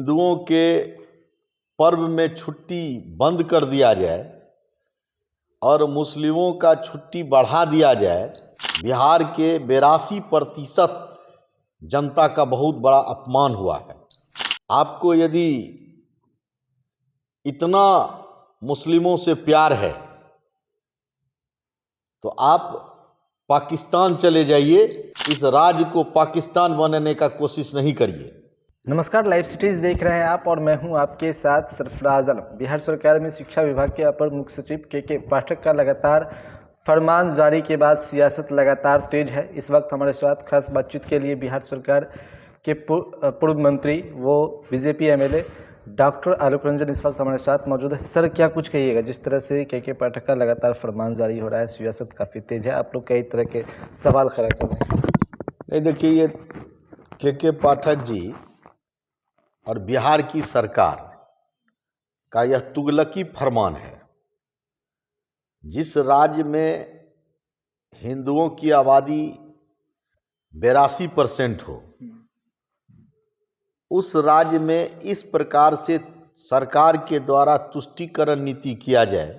हिंदुओं के पर्व में छुट्टी बंद कर दिया जाए और मुस्लिमों का छुट्टी बढ़ा दिया जाए, बिहार के 82% जनता का बहुत बड़ा अपमान हुआ है। आपको यदि इतना मुस्लिमों से प्यार है तो आप पाकिस्तान चले जाइए, इस राज्य को पाकिस्तान बनाने का कोशिश नहीं करिए। नमस्कार, लाइव सिटीज देख रहे हैं आप और मैं हूं आपके साथ सरफराज आलम। बिहार सरकार में शिक्षा विभाग के अपर मुख्य सचिव के पाठक का लगातार फरमान जारी के बाद सियासत लगातार तेज है। इस वक्त हमारे साथ खास बातचीत के लिए बिहार सरकार के पूर्व मंत्री वो BJP MLA doctor Alok Ranjan इस वक्त हमारे साथ मौजूद है। सर, क्या कुछ कहिएगा? जिस तरह से के पाठक का लगातार फरमान जारी हो रहा है, सियासत काफ़ी तेज है, आप लोग कई तरह के सवाल खड़ा कर रहे हैं। नहीं, देखिए, ये के पाठक जी और बिहार की सरकार का यह तुगलकी फरमान है। जिस राज्य में हिंदुओं की आबादी 82% हो, उस राज्य में इस प्रकार से सरकार के द्वारा तुष्टीकरण नीति किया जाए,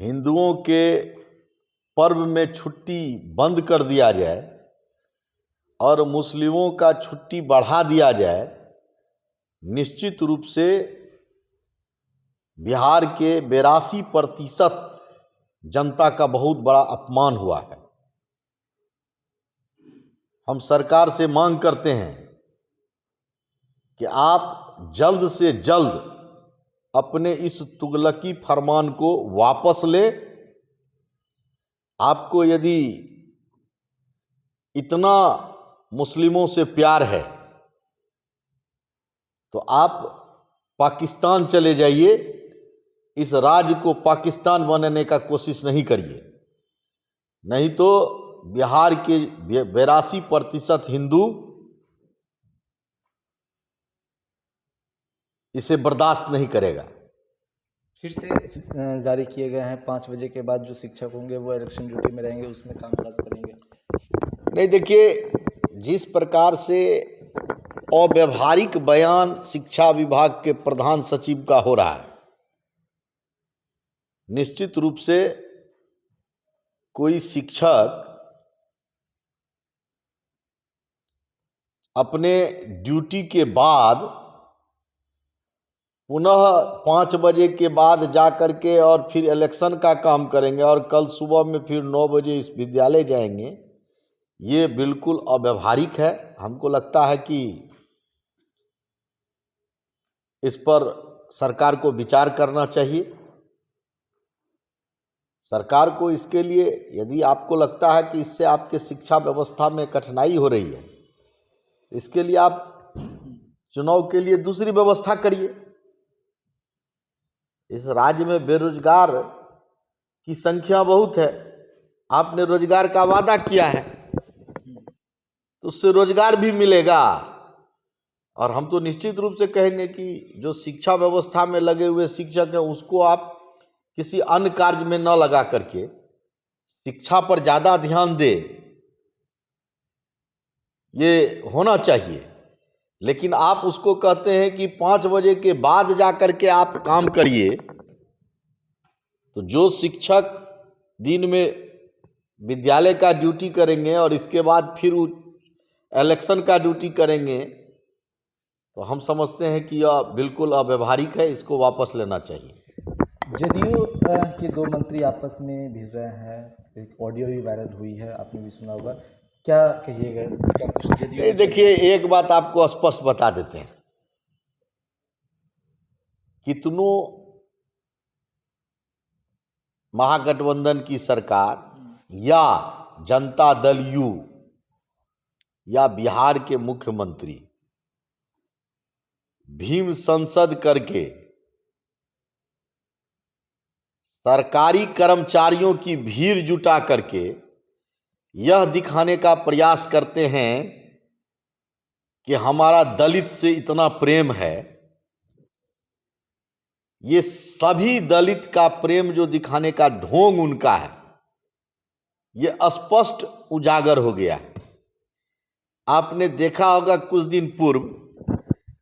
हिंदुओं के पर्व में छुट्टी बंद कर दिया जाए और मुस्लिमों का छुट्टी बढ़ा दिया जाए, निश्चित रूप से बिहार के 82% जनता का बहुत बड़ा अपमान हुआ है। हम सरकार से मांग करते हैं कि आप जल्द से जल्द अपने इस तुगलकी फरमान को वापस ले। आपको यदि इतना मुस्लिमों से प्यार है तो आप पाकिस्तान चले जाइए, इस राज्य को पाकिस्तान बनाने का कोशिश नहीं करिए। नहीं तो बिहार के 82% हिंदू इसे बर्दाश्त नहीं करेगा। फिर से जारी किए गए हैं 5 बजे के बाद जो शिक्षक होंगे वो इलेक्शन ड्यूटी में रहेंगे, उसमें कामकाज करेंगे। नहीं, देखिए, जिस प्रकार से अव्यावहारिक बयान शिक्षा विभाग के प्रधान सचिव का हो रहा है, निश्चित रूप से कोई शिक्षक अपने ड्यूटी के बाद पुनः 5 बजे के बाद जा कर के और फिर इलेक्शन का काम करेंगे और कल सुबह में फिर 9 बजे इस विद्यालय जाएंगे, ये बिल्कुल अव्यावहारिक है। हमको लगता है कि इस पर सरकार को विचार करना चाहिए। सरकार को इसके लिए, यदि आपको लगता है कि इससे आपके शिक्षा व्यवस्था में कठिनाई हो रही है, इसके लिए आप चुनाव के लिए दूसरी व्यवस्था करिए। इस राज्य में बेरोजगार की संख्या बहुत है, आपने रोजगार का वादा किया है तो उससे रोजगार भी मिलेगा। और हम तो निश्चित रूप से कहेंगे कि जो शिक्षा व्यवस्था में लगे हुए शिक्षक हैं उसको आप किसी अन्य कार्य में न लगा करके शिक्षा पर ज़्यादा ध्यान दे, ये होना चाहिए। लेकिन आप उसको कहते हैं कि 5 बजे के बाद जा करके आप काम करिए। तो जो शिक्षक दिन में विद्यालय का ड्यूटी करेंगे और इसके बाद फिर इलेक्शन का ड्यूटी करेंगे, तो हम समझते हैं कि यह बिल्कुल अव्यावहारिक है, इसको वापस लेना चाहिए। जदयू के 2 मंत्री आपस में भिड़ रहे हैं, एक ऑडियो भी वायरल हुई है, आपने भी सुना होगा, क्या कहिएगा? क्या कुछ जदयू? देखिए, एक बात आपको स्पष्ट बता देते हैं, कितनों महागठबंधन की सरकार या जनता दल यू या बिहार के मुख्यमंत्री भीम संसद करके सरकारी कर्मचारियों की भीड़ जुटा करके यह दिखाने का प्रयास करते हैं कि हमारा दलित से इतना प्रेम है। ये सभी दलित का प्रेम जो दिखाने का ढोंग उनका है, ये स्पष्ट उजागर हो गया है। आपने देखा होगा कुछ दिन पूर्व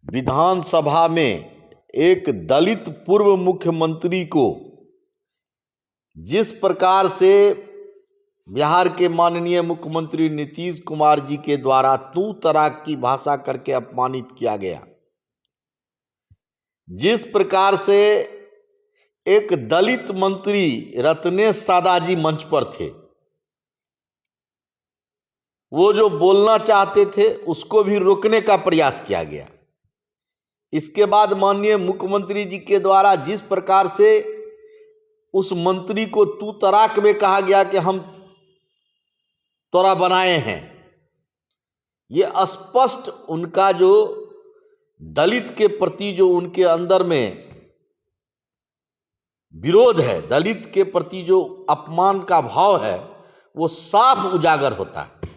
विधानसभा में एक दलित पूर्व मुख्यमंत्री को जिस प्रकार से बिहार के माननीय मुख्यमंत्री नीतीश कुमार जी के द्वारा तू तराक की भाषा करके अपमानित किया गया, जिस प्रकार से एक दलित मंत्री रत्नेश सादा जी मंच पर थे, वो जो बोलना चाहते थे उसको भी रोकने का प्रयास किया गया। इसके बाद माननीय मुख्यमंत्री जी के द्वारा जिस प्रकार से उस मंत्री को तू तराक में कहा गया कि हम तोरा बनाए हैं, ये स्पष्ट उनका जो दलित के प्रति जो उनके अंदर में विरोध है, दलित के प्रति जो अपमान का भाव है, वो साफ उजागर होता है।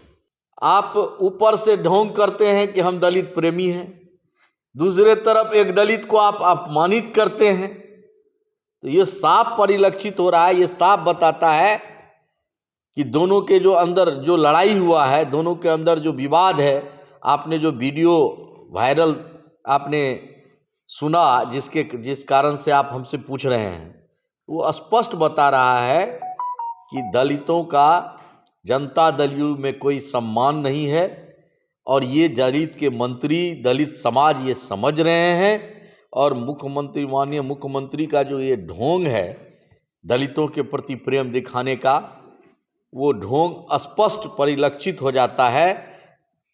आप ऊपर से ढोंग करते हैं कि हम दलित प्रेमी हैं, दूसरे तरफ एक दलित को आप अपमानित करते हैं, तो ये साफ परिलक्षित हो रहा है। ये साफ बताता है कि दोनों के जो अंदर जो लड़ाई हुआ है, दोनों के अंदर जो विवाद है, आपने जो वीडियो वायरल आपने सुना, जिस कारण से आप हमसे पूछ रहे हैं, वो स्पष्ट बता रहा है कि दलितों का जनता दल यू में कोई सम्मान नहीं है और ये दलित के मंत्री, दलित समाज ये समझ रहे हैं और मुख्यमंत्री, माननीय मुख्यमंत्री का जो ये ढोंग है दलितों के प्रति प्रेम दिखाने का, वो ढोंग स्पष्ट परिलक्षित हो जाता है।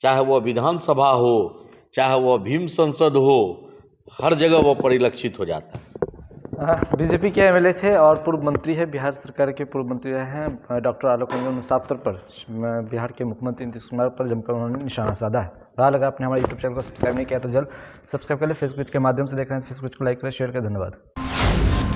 चाहे वह विधानसभा हो, चाहे वह भीम संसद हो, हर जगह वो परिलक्षित हो जाता है। बीजेपी के एमएलए थे और पूर्व मंत्री है, बिहार सरकार के पूर्व मंत्री रहे हैं डॉक्टर आलोक रंजन ने साफ तौर पर बिहार के मुख्यमंत्री नीतीश कुमार पर जमकर उन्होंने निशाना साधा है। रहा लगा आपने हमारे यूट्यूब चैनल को सब्सक्राइब नहीं किया तो जल्द सब्सक्राइब कर ले। फेसबुक के माध्यम से देख रहे हैं, फेसबुक को लाइक करें, शेयर करें। धन्यवाद।